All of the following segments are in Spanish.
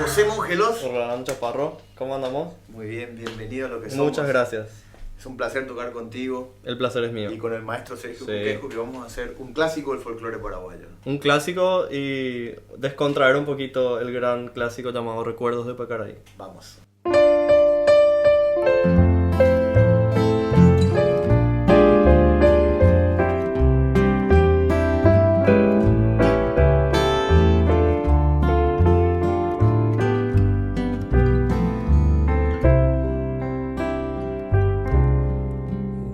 José Mongelos. Rolando Chaparro, ¿cómo andamos? Muy bien, bienvenido a lo que somos. Muchas gracias. Es un placer tocar contigo. El placer es mío. Y con el maestro Sergio Sí. Puquejo, que vamos a hacer un clásico del folclore paraguayo. Un clásico y descontraer un poquito el gran clásico llamado Recuerdos de Pacaraí. Vamos.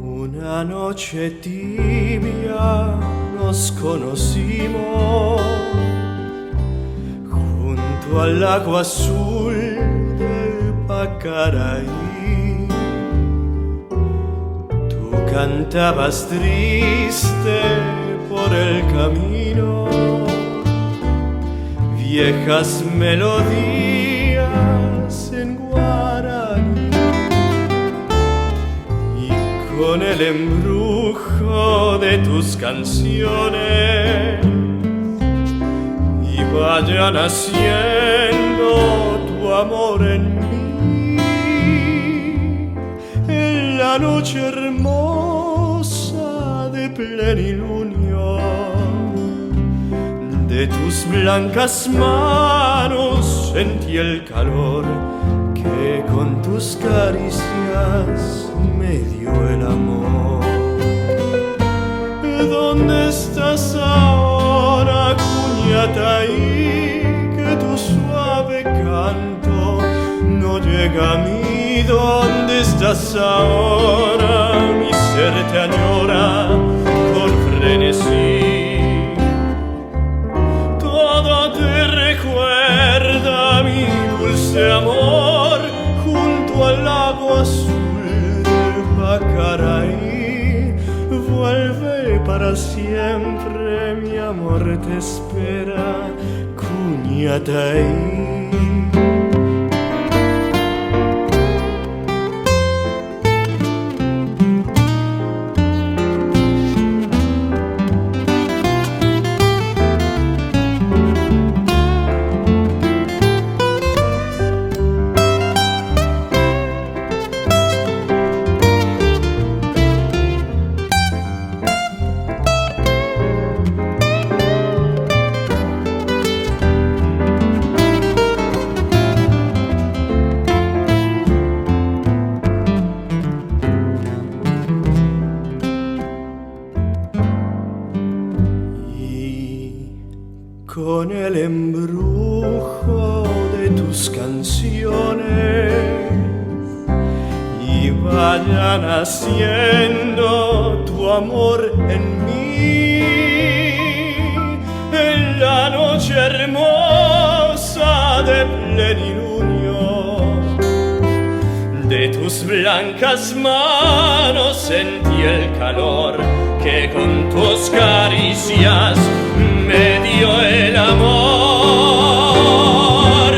Una noche tibia nos conocimos junto al lago azul de Pacaraí. Tú cantabas triste por el camino viejas melodías en guaraní. Con el embrujo de tus canciones y vaya naciendo tu amor en mí. En la noche hermosa de plenilunio de tus blancas manos sentí el calor que con tus caricias me dio el amor. ¿Dónde estás ahora, Cuñataí? Que tu suave canto no llega a mí. ¿Dónde estás ahora? Mi ser te añora con frenesí. Todo te recuerda mi dulce amor junto al lago azul de Pacaraí. Vuelve para siempre, mi amor te espera, Cuñataí. Con el embrujo de tus canciones y vaya naciendo tu amor en mí. En la noche hermosa de plenilunio de tus blancas manos sentí el calor que con tus caricias me dio el amor.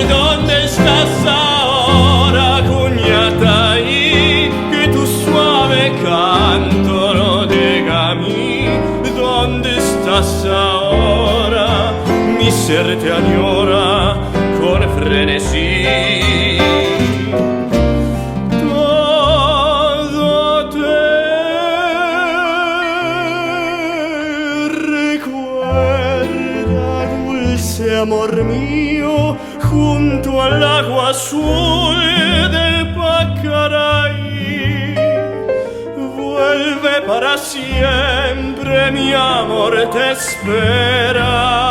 ¿Dónde estás ahora, Cuñataí? Que tu suave canto no llega a mí. ¿Dónde estás ahora? Mi ser te añora con frenesí. Amor mío, junto al lago azul de Pacaraí. Vuelve para siempre, mi amor te espera.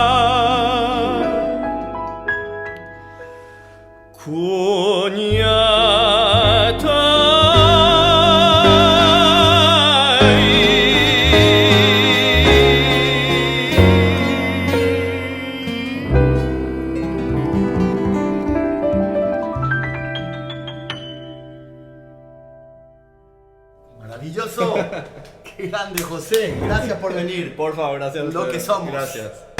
Maravilloso. Qué grande, José. Gracias por venir. Por favor, gracias a Lo ustedes. que somos. Gracias.